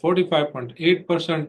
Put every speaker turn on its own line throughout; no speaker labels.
45.8%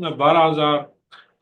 12,000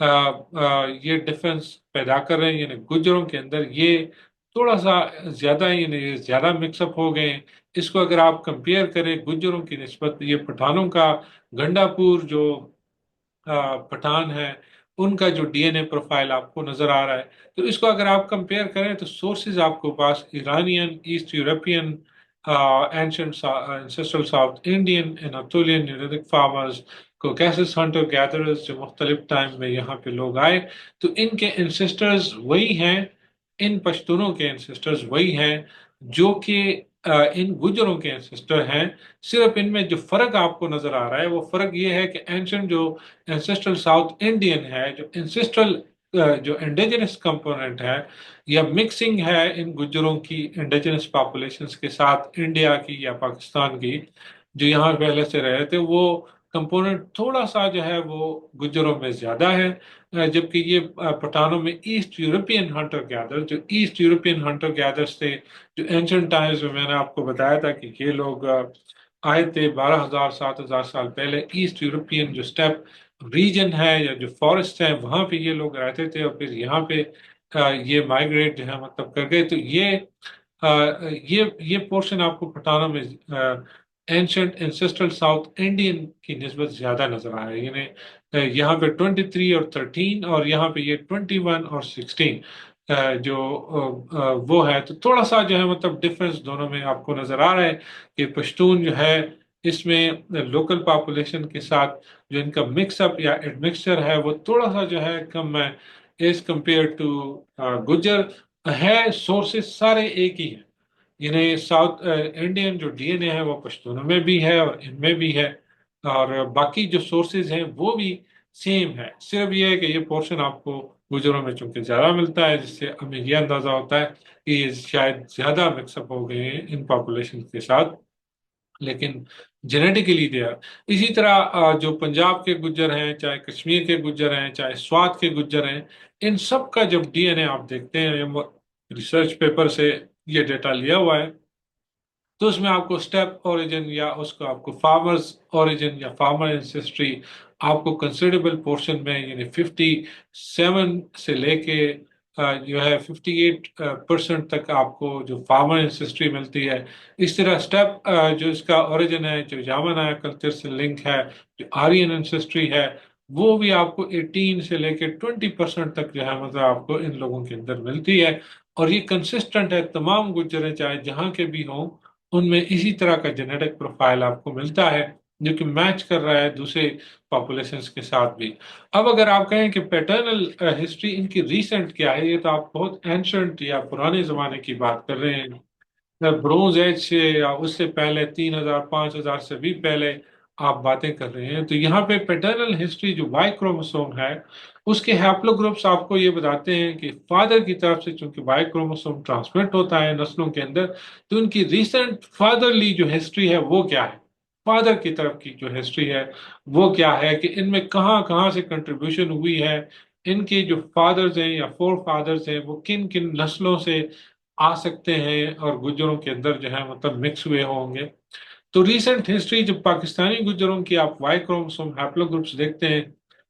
یہ ڈفرینس پیدا کر رہے ہیں، یعنی گجروں کے اندر یہ تھوڑا سا زیادہ یعنی زیادہ مکس اپ ہو گئے ہیں۔ اس کو اگر آپ کمپیئر کریں گجروں کی نسبت، یہ پٹھانوں کا گنڈا پور جو پٹھان ہے ان کا جو ڈی این اے پروفائل آپ کو نظر آ رہا ہے، تو اس کو اگر آپ کمپیئر کریں تو سورسز آپ کو پاس Iranian, East European, ancient ancestral South Indian, Anatolian Neolithic farmers, Caucasus hunter gatherers جو مختلف ٹائم میں یہاں پہ لوگ آئے، تو ان کے انسسٹرز وہی ہیں، ان پشتونوں کے انسسٹرز وہی ہیں جو کہ ان گجروں کے انسسٹر ہیں۔ صرف ان میں جو فرق آپ کو نظر آ رہا ہے وہ فرق یہ ہے کہ اینشنٹ جو اینسسٹرل ساؤتھ انڈین ہے، جو اینسسٹرل جو انڈیجنس کمپوننٹ ہے یا مکسنگ ہے ان گجروں کی انڈیجنس پاپولیشنز کے ساتھ انڈیا کی یا پاکستان کی جو یہاں پہلے سے رہے تھے، وہ کمپوننٹ تھوڑا سا جو ہے وہ گجروں میں زیادہ ہے، جبکہ یہ پٹھانوں میں ایسٹ یورپین ہنٹر گیدر، جو ایسٹ یورپین ہنٹر گیدرز تھے، جو اینشنٹ ٹائمز میں نے آپ کو بتایا تھا کہ یہ لوگ آئے تھے 12,000 7,000 سال پہلے، ایسٹ یورپین جو اسٹیپ ریجن ہے یا جو فارسٹ ہے وہاں پہ یہ لوگ رہتے تھے، اور پھر یہاں پہ یہ مائگریٹ جو ہے مطلب کر گئے۔ تو یہ پورشن آپ کو پٹھانوں میں اینشنٹ اینسسٹرل ساؤتھ انڈین کی نسبت زیادہ نظر آ رہا ہے، یعنی یہاں پہ 23 اور 13 اور یہاں پہ یہ 21 اور 16 جو وہ ہے، تو تھوڑا سا جو ہے مطلب ڈفرینس دونوں میں آپ کو نظر آ رہا ہے کہ پشتون جو ہے اس میں لوکل پاپولیشن کے ساتھ جو ان کا مکس اپ یا ایڈمکسچر ہے وہ تھوڑا سا جو ہے کم ہے ایز کمپیئر ٹو گجر ہے۔ سورسز سارے ایک ہی ہیں، یعنی ساؤتھ انڈین جو ڈی این اے ہے وہ پشتونوں میں بھی ہے اور ان میں بھی ہے، اور باقی جو سورسز ہیں وہ بھی سیم ہے، صرف یہ ہے کہ یہ پورشن آپ کو گجروں میں چونکہ زیادہ ملتا ہے، جس سے ہمیں یہ اندازہ ہوتا ہے کہ یہ شاید زیادہ مکس اپ ہو گئے ہیں ان پاپولیشن کے ساتھ، لیکن جینیٹیکلی دیا۔ اسی طرح جو پنجاب کے گجر ہیں، چاہے کشمیر کے گجر ہیں، چاہے سوات کے گجر ہیں، ان سب کا جب ڈی این اے آپ دیکھتے ہیں، ریسرچ پیپر سے یہ ڈیٹا لیا ہوا ہے، تو اس میں آپ کو اسٹیپ اوریجن یا اس کو آپ کو فارمرز اوریجن یا فارمر انسیسٹری آپ کو کنسیڈریبل پورشن میں، یعنی 57 سے لے کے جو ہے 58% تک آپ کو جو فارمر انسیسٹری ملتی ہے۔ اس طرح اسٹیپ جو اس کا اوریجن ہے، جو جامن ہے کلچر سے لنک ہے، جو آرین انسیسٹری ہے، وہ بھی آپ کو 18 سے لے کے 20% تک جو ہے مطلب آپ کو ان لوگوں کے اندر ملتی ہے، اور یہ کنسسٹنٹ ہے، تمام گجریں چاہے جہاں کے بھی ہوں ان میں اسی طرح کا جینیٹک پروفائل آپ کو ملتا ہے جو کہ میچ کر رہا ہے دوسرے پاپولیشنز کے ساتھ بھی۔ اب اگر آپ کہیں کہ پیٹرنل ہسٹری ان کی ریسنٹ کیا ہے، یہ تو آپ بہت اینشنٹ یا پرانے زمانے کی بات کر رہے ہیں، برونز ایج سے یا اس سے پہلے 3,000 5,000 سے بھی پہلے آپ باتیں کر رہے ہیں۔ تو یہاں پہ پیٹرنل ہسٹری جو وائی کروموسوم ہے اس کے ہیپلو گروپس آپ کو یہ بتاتے ہیں کہ فادر کی طرف سے چونکہ وائی کروموسوم ٹرانسمٹ ہوتا ہے نسلوں کے اندر، تو ان کی ریسنٹ فادرلی جو ہسٹری ہے وہ کیا ہے، فادر کی طرف کی جو ہسٹری ہے وہ کیا ہے، کہ ان میں کہاں کہاں سے کنٹریبیوشن ہوئی ہے، ان کے جو فادرز ہیں یا فور فادرز ہیں وہ کن کن نسلوں سے آ سکتے ہیں اور گجروں کے اندر جو ہے مطلب مکس ہوئے ہوں گے۔ تو ریسنٹ ہسٹری جب پاکستانی گجروں کی آپ وائی کروموسوم ہیپلو گروپس دیکھتے ہیں،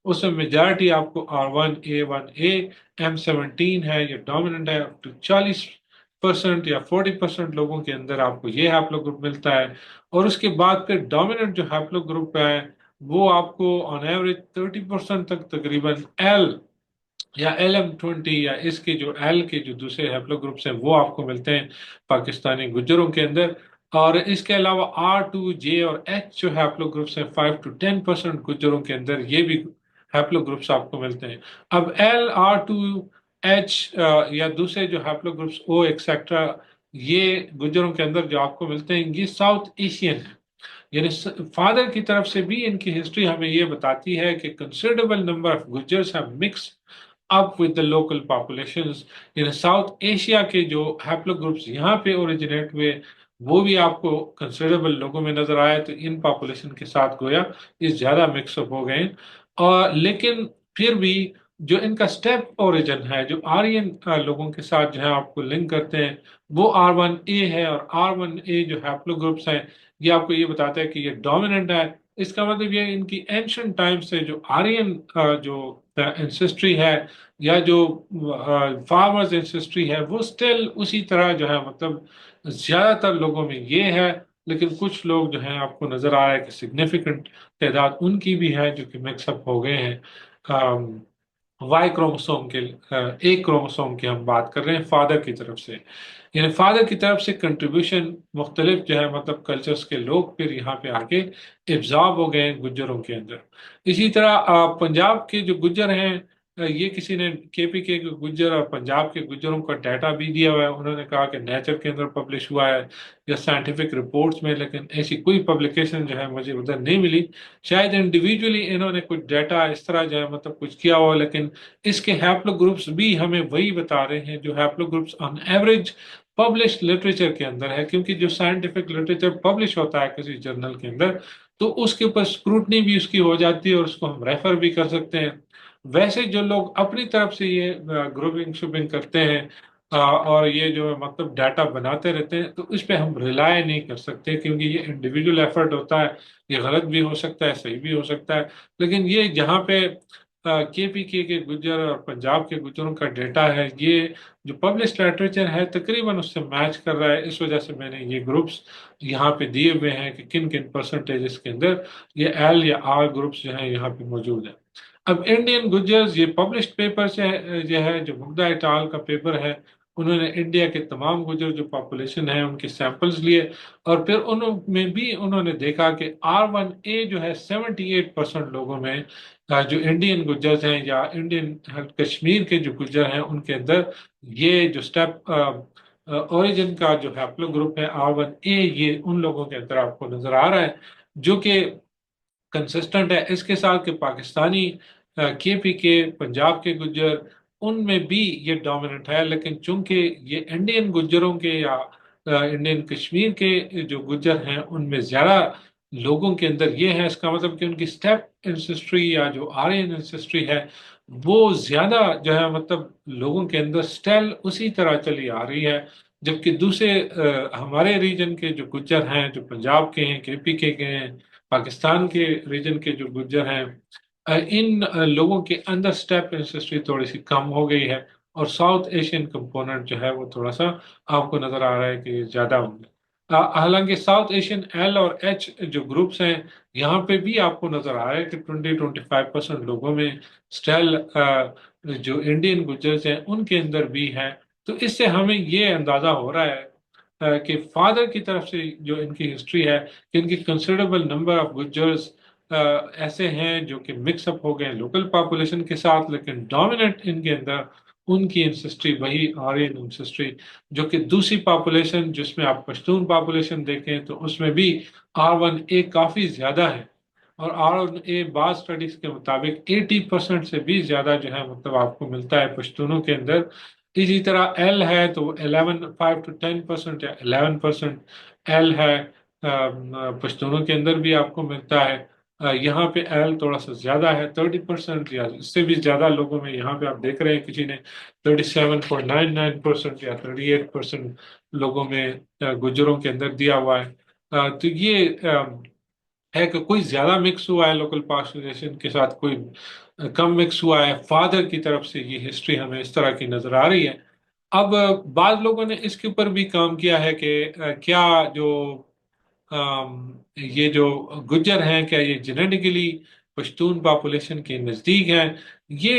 اس میں میجارٹی آپ کو R1A1A M17 ہے، یہ ڈومیننٹ ہے، اپ ٹو 40% یا 40% لوگوں کے اندر آپ کو یہ ہیپلو گروپ ملتا ہے، اور اس کے بعد پھر ڈومیننٹ جو ہیپلو گروپ ہے وہ آپ کو آن ایوریج 30% تک تقریباً ایل یا LM20 یا اس کے جو ایل کے جو دوسرے ہیپلو گروپس ہیں وہ آپ کو ملتے ہیں پاکستانی گجروں کے اندر، اور اس کے علاوہ R2J اور H جو ہیپلو گروپس ہیں 5 to 10% گجروں کے اندر یہ بھی ہیپلو گروپس آپ کو ملتے ہیں۔ اب L R2H یا دوسرے جو ہیپلو گروپس O ایکسیکٹرا یہ گجروں کے اندر جو آپ کو ملتے ہیں یہ ساؤتھ ایشین ہے، یعنی فادر کی طرف سے بھی ان کی ہسٹری ہمیں یہ بتاتی ہے کہ considerable number of Gujjars have mixed up with the local populations، یعنی ساؤتھ ایشیا کے جو ہیپلو گروپس یہاں پہ اوریجنیٹ ہوئے وہ بھی آپ کو کنسیڈریبل لوگوں میں نظر آئے، تو ان پاپولیشن کے ساتھ گویا یہ زیادہ مکس اپ ہو گئے، اور لیکن پھر بھی جو ان کا سٹیپ اوریجن ہے جو آرین لوگوں کے ساتھ جو ہے آپ کو لنک کرتے ہیں وہ R1A ہے، اور R1A جو ہیپلو گروپس ہیں یہ آپ کو یہ بتاتا ہے کہ یہ ڈومیننٹ ہے۔ اس کا مطلب یہ ان کی اینشنٹ ٹائم سے جو آرین جو انسسٹری ہے یا جو فارمرز انسسٹری ہے وہ سٹل اسی طرح جو ہے مطلب زیادہ تر لوگوں میں یہ ہے، لیکن کچھ لوگ جو ہیں آپ کو نظر آ رہا ہے کہ سگنیفیکنٹ تعداد ان کی بھی ہے جو کہ مکس اپ ہو گئے ہیں وائی کروموسوم کے ایک کروموسوم کی ہم بات کر رہے ہیں فادر کی طرف سے، یعنی فادر کی طرف سے کنٹریبیوشن مختلف جو ہے مطلب کلچرز کے لوگ پھر یہاں پہ آ کے ابزارب ہو گئے ہیں گجروں کے اندر۔ اسی طرح پنجاب کے جو گجر ہیں، یہ کسی نے کے پی کے گجر اور پنجاب کے گجروں کا ڈیٹا بھی دیا ہوا ہے، انہوں نے کہا کہ نیچر کے اندر پبلش ہوا ہے یا سائنٹیفک رپورٹس میں، لیکن ایسی کوئی پبلیکیشن جو ہے مجھے ادھر نہیں ملی۔ شاید انڈیویجولی انہوں نے کچھ ڈیٹا اس طرح جو ہے مطلب کچھ کیا ہوا، لیکن اس کے ہیپلو گروپس بھی ہمیں وہی بتا رہے ہیں جو haplogroups on average publish literature کے اندر ہے، کیونکہ جو سائنٹیفک لٹریچر پبلش ہوتا ہے کسی جرنل کے اندر تو اس کے اوپر اسکروٹنی بھی اس کی ہو جاتی ہے اور اس کو ہم ریفر بھی کر سکتے ہیں۔ ویسے جو لوگ اپنی طرف سے یہ گروپنگ شوپنگ کرتے ہیں اور یہ جو مطلب ڈیٹا بناتے رہتے ہیں تو اس پہ ہم ریلائی نہیں کر سکتے، کیونکہ یہ انڈیویجول ایفرٹ ہوتا ہے، یہ غلط بھی ہو سکتا ہے، صحیح بھی ہو سکتا ہے، لیکن یہ جہاں پہ کے پی کے گجر اور پنجاب کے گجروں کا ڈیٹا ہے، یہ جو پبلش لٹریچر ہے تقریباً اس سے میچ کر رہا ہے، اس وجہ سے میں نے یہ گروپس یہاں پہ دیے ہوئے ہیں کہ کن کن پرسنٹیجز کے اندر یہ ایل یا آر گروپس جو ہیں یہاں پہ موجود ہیں۔ اب انڈین گجرز یہ پبلشڈ پیپر سے جو ہے، جو مگدہ اٹال کا پیپر ہے، انہوں نے انڈیا کے تمام گجر جو پاپولیشن ہے ان کے سیمپلز لیے اور پھر انہوں میں بھی انہوں نے دیکھا کہ R1A جو ہے 78% لوگوں میں جو انڈین گجرز ہیں یا انڈین کشمیر کے جو گجر ہیں ان کے اندر یہ جو سٹیپ اوریجن کا جو ہیپلو گروپ ہے R1A، یہ ان لوگوں کے اندر آپ کو نظر آ رہا ہے جو کہ کنسسٹنٹ ہے اس کے ساتھ کہ پاکستانی کے پی کے پنجاب کے گجر ان میں بھی یہ ڈومیننٹ ہے، لیکن چونکہ یہ انڈین گجروں کے یا انڈین کشمیر کے جو گجر ہیں ان میں زیادہ لوگوں کے اندر یہ ہے، اس کا مطلب کہ ان کی سٹیپ انسسٹری یا جو آرین انسسٹری ہے وہ زیادہ جو ہے مطلب لوگوں کے اندر سٹیل اسی طرح چلی آ رہی ہے، جبکہ دوسرے ہمارے ریجن کے جو گجر ہیں جو پنجاب کے ہیں، کے پی کے ہیں، پاکستان کے ریجن کے جو گجر ہیں، ان لوگوں کے اندر سٹیپ انسسٹری تھوڑی سی کم ہو گئی ہے اور ساؤتھ ایشین کمپوننٹ جو ہے وہ تھوڑا سا آپ کو نظر آ رہا ہے کہ زیادہ ہوں گے۔ حالانکہ ساؤتھ ایشین ایل اور ایچ جو گروپس ہیں یہاں پہ بھی آپ کو نظر آ رہا ہے کہ 20-25% لوگوں میں سٹیل جو انڈین گجرز ہیں ان کے اندر بھی ہے، تو اس سے ہمیں یہ اندازہ ہو رہا ہے کہ فادر کی طرف سے جو ان کی ہسٹری ہے کہ ان کی کنسیڈریبل نمبر آف گجرز ایسے ہیں جو کہ مکس اپ ہو گئے لوکل پاپولیشن کے ساتھ، لیکن ڈومیننٹ ان کے اندر ان کی انسسٹری وہی آرین انسسٹری جو کہ دوسری پاپولیشن جس میں آپ پشتون پاپولیشن دیکھیں تو اس میں بھی R1A کافی زیادہ ہے، اور R1A بعض سٹڈیز کے مطابق 80% سے بھی زیادہ جو ہے مطلب آپ کو ملتا ہے پشتونوں کے اندر۔ اسی طرح ایل ہے تو 5 to 10% یا 11% ایل ہے پشتونوں کے اندر بھی آپ کو ملتا ہے۔ یہاں پہ ایل تھوڑا سا زیادہ ہے 30% یا اس سے بھی زیادہ لوگوں میں، یہاں پہ آپ دیکھ رہے ہیں کسی نے 37.99% یا 38% لوگوں میں گجروں کے اندر دیا ہوا ہے۔ تو یہ ہے کہ کوئی زیادہ مکس ہوا ہے لوکل پاپولیشن کے ساتھ، کوئی کم مکس ہوا ہے۔ فادر کی طرف سے یہ ہسٹری ہمیں اس طرح کی نظر آ رہی ہے۔ اب بعض لوگوں نے اس کے اوپر بھی کام کیا ہے کہ کیا جو یہ جو گجر ہیں کیا یہ جینیٹیکلی پشتون پاپولیشن کے نزدیک ہیں؟ یہ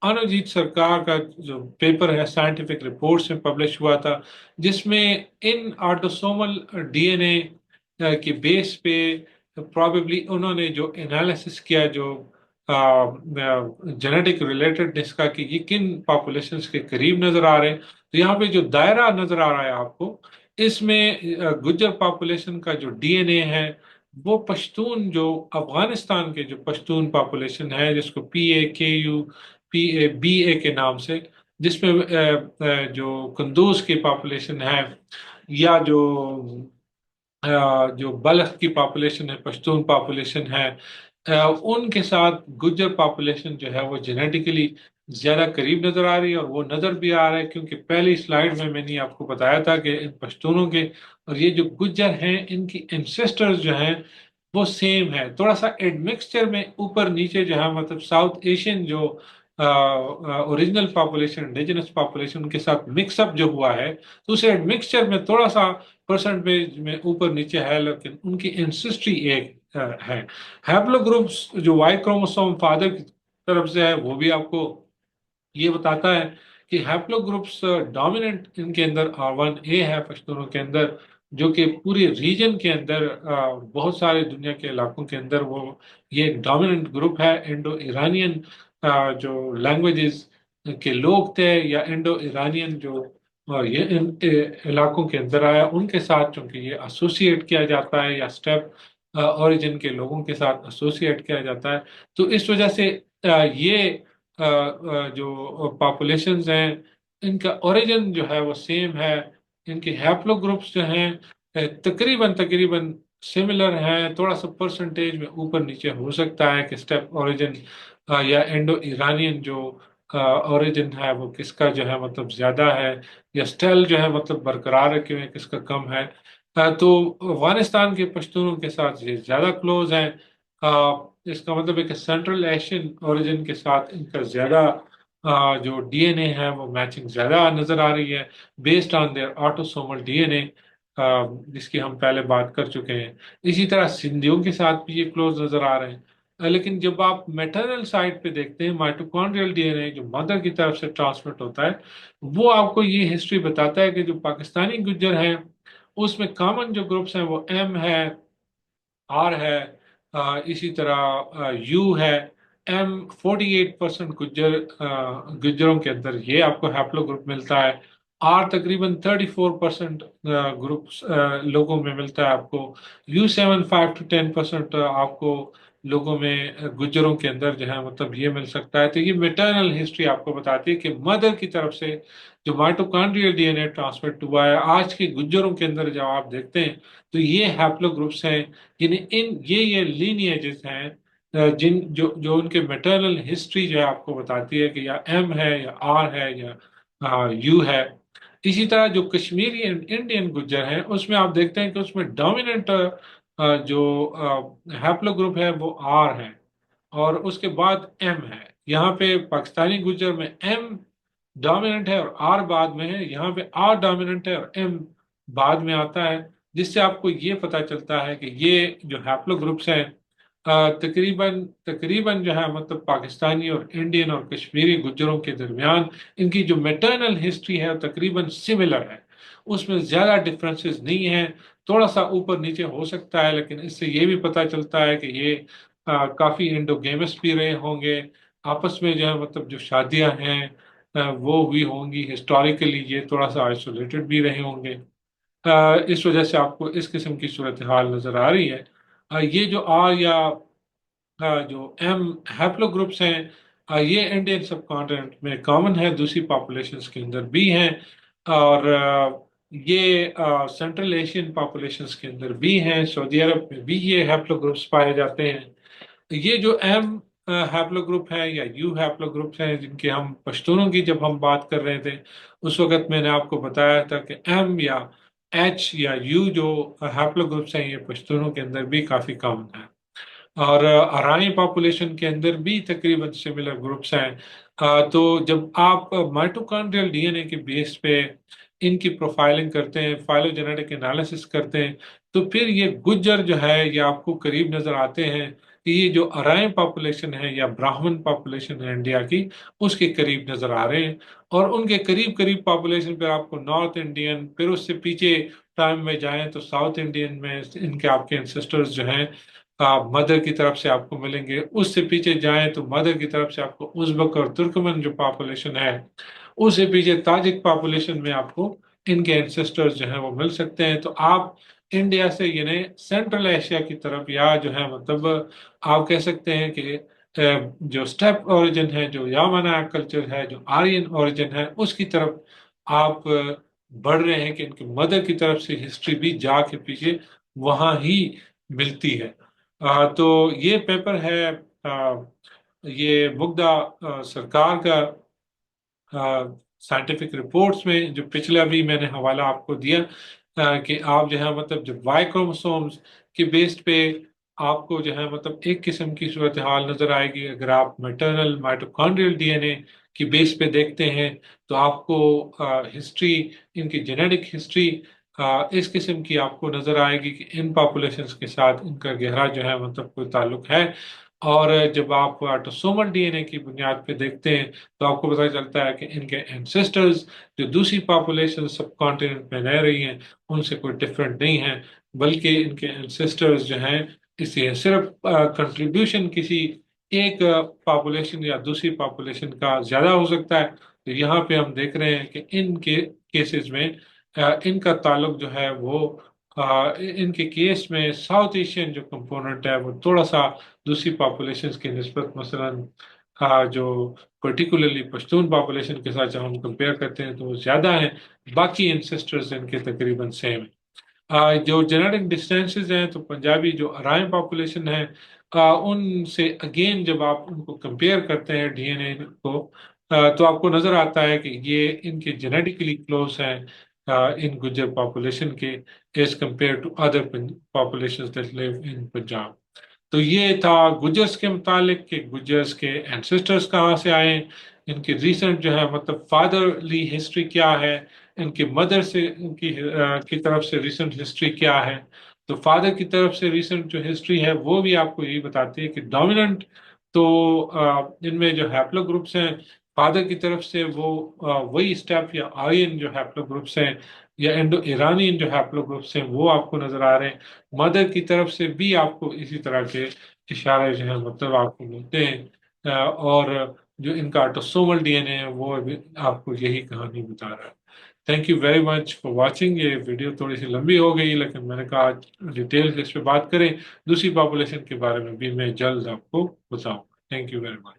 انوجیت سرکار کا جو پیپر ہے سائنٹیفک رپورٹس میں پبلش ہوا تھا، جس میں ان آٹوسومل ڈی این اے کے بیس پہ پرابیبلی انہوں نے جو انالیسس کیا جو جینیٹک ریلیٹڈنس کا کہ یہ کن پاپولیشنز کے قریب نظر آ رہے ہیں، تو یہاں پہ جو دائرہ نظر آ رہا ہے آپ کو، اس میں گجر پاپولیشن کا جو ڈی این اے ہے وہ پشتون جو افغانستان کے جو پشتون پاپولیشن ہے جس کو PAKU کے نام سے، جس میں جو قندوز کی پاپولیشن ہے یا جو بلخ کی پاپولیشن ہے، پشتون پاپولیشن ہے، ان کے ساتھ گجر پاپولیشن جو ہے وہ جینیٹیکلی زیادہ قریب نظر آ رہی ہے، اور وہ نظر بھی آ رہا ہے کیونکہ پہلی سلائیڈ میں نے آپ کو بتایا تھا کہ ان پشتونوں کے اور یہ جو گجر ہیں ان کی انسیسٹرز جو ہیں وہ سیم ہے. تھوڑا سا ایڈمکسچر میں اوپر نیچے جو ہے مطلب ساؤتھ ایشین جو اوریجنل پاپولیشن انڈیجنس پاپولیشن کے ساتھ مکس اپ جو ہوا ہے تو اس ایڈمکسچر میں تھوڑا سا پرسنٹیج میں اوپر نیچے ہے، لیکن ان کی اینسسٹری ایک ہے. ہیپلو گروپس جو وائی کروموسوم فادر کی طرف سے ہے وہ بھی آپ کو یہ بتاتا ہے کہ ہیپلو گروپس ڈومیننٹ ان کے اندر R1A ہے پشتونوں کے اندر، جو کہ پورے ریجن کے اندر بہت سارے دنیا کے علاقوں کے اندر وہ یہ ایک ڈومیننٹ گروپ ہے. انڈو ایرانین جو لینگویجز کے لوگ تھے یا انڈو ایرانین جو یہ ان علاقوں کے اندر آیا ان کے ساتھ چونکہ یہ ایسوسیٹ کیا جاتا ہے یا اسٹیپ اوریجن کے لوگوں کے ساتھ ایسوسیٹ کیا جاتا ہے، تو اس وجہ سے یہ جو پاپولیشنز ہیں ان کا اوریجن جو ہے وہ سیم ہے. ان کے ہیپلو گروپس جو ہیں تقریباً سملر ہیں. تھوڑا سا پرسنٹیج میں اوپر نیچے ہو سکتا ہے کہ اسٹیپ اوریجن یا انڈو ایرانین جو اوریجن ہے وہ کس کا جو ہے مطلب زیادہ ہے، یا اسٹیل جو ہے مطلب برقرار رکھے ہوئے کس کا کم ہے. تو افغانستان کے پشتونوں کے ساتھ یہ زیادہ کلوز ہیں. اس کا مطلب ہے کہ سینٹرل ایشین اوریجن کے ساتھ ان کا زیادہ جو ڈی این اے ہے وہ میچنگ زیادہ نظر آ رہی ہے based on their autosomal D N A, جس کی ہم پہلے بات کر چکے ہیں. اسی طرح سندھیوں کے ساتھ بھی یہ کلوز نظر آ رہے ہیں. لیکن جب آپ میٹرنل سائڈ پہ دیکھتے ہیں مائٹوکونڈریل ڈی این اے جو مدر کی طرف سے ٹرانسمٹ ہوتا ہے، وہ آپ کو یہ ہسٹری بتاتا ہے کہ جو پاکستانی گجر ہیں اس میں کامن جو گروپس ہیں وہ ایم ہے، آر ہے، اسی طرح یو ہے. ایم 48% گجروں کے اندر یہ آپ کو ہیپلو گروپ ملتا ہے. آر تقریباً 34% گروپس لوگوں میں ملتا ہے آپ کو. یو 5 to 10% آپ کو لوگوں میں گجروں کے اندر جو ہے مطلب یہ مل سکتا ہے. تو یہ میٹرنل ہسٹری آپ کو بتاتی ہے کہ مدر کی طرف سے جو مائٹوکانڈریل ڈی این اے ٹرانسمٹ ہوا ہے آج کے گجروں کے اندر جب آپ دیکھتے ہیں تو یہ ہیپلو گروپس ہیں، یعنی یہ لینیجز ہیں جو ان کے میٹرنل ہسٹری جو ہے آپ کو بتاتی ہے کہ یا ایم ہے یا آر ہے یا یو ہے. اسی طرح جو کشمیری انڈین گجر ہیں اس میں آپ دیکھتے ہیں کہ اس میں ڈومیننٹ جو ہیپلو گروپ ہے وہ آر ہے اور اس کے بعد ایم ہے. یہاں پہ پاکستانی گجر میں ایم ڈومیننٹ ہے اور آر بعد میں ہے، یہاں پہ آر ڈومیننٹ ہے اور ایم بعد میں آتا ہے، جس سے آپ کو یہ پتہ چلتا ہے کہ یہ جو ہیپلو گروپس ہیں تقریباً جو ہے مطلب پاکستانی اور انڈین اور کشمیری گجروں کے درمیان ان کی جو میٹرنل ہسٹری ہے تقریباً سملر ہے. اس میں زیادہ ڈفرینسز نہیں ہیں، تھوڑا سا اوپر نیچے ہو سکتا ہے، لیکن اس سے یہ بھی پتہ چلتا ہے کہ یہ کافی انڈوگیمس بھی رہے ہوں گے. آپس میں جو ہے مطلب جو شادیاں ہیں وہ ہوئی ہوں گی. ہسٹوریکلی یہ تھوڑا سا آئسولیٹڈ بھی رہے ہوں گے. اس وجہ سے آپ کو اس قسم کی صورتحال نظر آ رہی ہے. یہ جو آر یا جو ایم ہیپلو گروپس ہیں یہ انڈین سب کانٹیننٹ میں کامن ہے، دوسری پاپولیشنز کے اندر بھی ہیں، اور یہ سینٹرل ایشین پاپولیشنز کے اندر بھی ہیں. سعودی عرب میں بھی یہ ہیپلو گروپس پائے جاتے ہیں. یہ جو ایم ہیپلو گروپ ہے یا یو ہیپلو گروپس ہیں جن کے ہم پشتونوں کی جب ہم بات کر رہے تھے اس وقت میں نے آپ کو بتایا تھا کہ ایم یا ایچ یا یو جو ہیپلو گروپس ہیں یہ پشتونوں کے اندر بھی کافی کامن ہے، اور ارائیں پاپولیشن کے اندر بھی تقریباً سملر گروپس ہیں. تو جب آپ مائٹوکانڈریل ڈی این اے کے بیس پہ ان کی پروفائلنگ کرتے ہیں، فائلو جینیٹک انالیسس کرتے ہیں، تو پھر یہ گجر جو ہے یہ آپ کو قریب نظر آتے ہیں کہ یہ جو ارائیں پاپولیشن ہے یا براہمن پاپولیشن ہے انڈیا کی اس کے قریب نظر آ رہے ہیں. اور ان کے قریب پاپولیشن پہ آپ کو نارتھ انڈین، پھر اس سے پیچھے ٹائم میں جائیں تو ساؤتھ انڈین میں ان کے آپ کے انسسٹرز جو ہیں مدر کی طرف سے آپ کو ملیں گے. اس سے پیچھے جائیں تو مدر کی طرف سے آپ کو ازبک اور ترکمن جو پاپولیشن ہے، اس سے پیچھے تاجک پاپولیشن میں آپ کو ان کے انسسٹرز جو ہیں وہ مل سکتے ہیں. تو آپ انڈیا سے یعنی سینٹرل ایشیا کی طرف یا جو ہے مطلب آپ کہہ سکتے ہیں کہ جو اسٹیپ اوریجن ہے، جو یامنا کلچر ہے، جو آرین اوریجن ہے، اس کی طرف آپ بڑھ رہے ہیں کہ ان کی مدر کی طرف سے ہسٹری بھی جا کے پیچھے وہاں ہی ملتی ہے. تو یہ پیپر ہے یہ مگدہ سرکار کا سائنٹیفک رپورٹس میں جو پچھلے ابھی میں نے حوالہ آپ کو دیا کہ آپ جو ہے مطلب جب وائی کروموسومز کے بیس پہ آپ کو جو ہے مطلب ایک قسم کی صورتحال نظر آئے گی. اگر آپ میٹرنل مائٹوکانڈریل ڈی این اے کی بیس پہ دیکھتے ہیں تو آپ کو ہسٹری، ان کی جینیٹک ہسٹری اس قسم کی آپ کو نظر آئے گی کہ ان پاپولیشنز کے ساتھ ان کا گہرا جو ہے مطلب کوئی تعلق ہے. اور جب آپ آٹوسومل ڈی این اے کی بنیاد پہ دیکھتے ہیں تو آپ کو پتہ چلتا ہے کہ ان کے اینسسٹرز جو دوسری پاپولیشن سب کانٹیننٹ میں رہ رہی ہیں ان سے کوئی ڈفرینٹ نہیں ہیں، بلکہ ان کے اینسسٹرز جو ہیں اس لیے صرف کنٹریبیوشن کسی ایک پاپولیشن یا دوسری پاپولیشن کا زیادہ ہو سکتا ہے. تو یہاں پہ ہم دیکھ رہے ہیں کہ ان کے کیسز میں ان کا تعلق جو ہے وہ ان کے کیس میں ساؤتھ ایشین جو کمپوننٹ ہے وہ تھوڑا سا دوسری پاپولیشنز کی نسبت مثلا جو پرٹیکولرلی پشتون پاپولیشن کے ساتھ جب ہم کمپیئر کرتے ہیں تو وہ زیادہ ہیں، باقی انسسٹرز ان کے تقریباً سیم ہیں. جو جینیٹک ڈسٹینسز ہیں تو پنجابی جو ارائن پاپولیشن ہے ان سے اگین جب آپ ان کو کمپیئر کرتے ہیں ڈی این اے کو تو آپ کو نظر آتا ہے کہ یہ ان کے جینیٹکلی کلوز ہیں ان گجر پاپولیشن کے as compared to other population that live in Punjab. تو یہ تھا گجرس کے متعلق کہ گجرس کے اینسسٹرز کہاں سے آئے، ان کی ریسنٹ جو ہے مطلب فادرلی ہسٹری کیا ہے، ان کی مدر سے ان کی طرف سے ریسنٹ ہسٹری کیا ہے. تو فادر کی طرف سے ریسنٹ جو ہسٹری ہے وہ بھی آپ کو یہی بتاتی ہے کہ ڈومیننٹ تو ان میں جو ہیپلو گروپس ہیں فادر کی طرف سے وہ وہی اسٹیپ یا آرین جو ہیپلو گروپس ہیں یا انڈو ایرانین جو ہیپلو گروپس ہیں وہ آپ کو نظر آ رہے ہیں. مدر کی طرف سے بھی آپ کو اسی طرح کے اشارے جو ہیں مطلب آپ کو ملتے ہیں اور جو ان کا آٹوسومل ڈی این اے ہے وہ بھی آپ کو یہی کہانی بتا رہا ہے. Thank you very much for watching. یہ ویڈیو تھوڑی سی لمبی ہو گئی لیکن میں نے کہا ڈیٹیل سے اس پہ بات کریں، دوسری پاپولیشن کے بارے میں بھی میں جلد آپ کو بتاؤں. Thank you very much.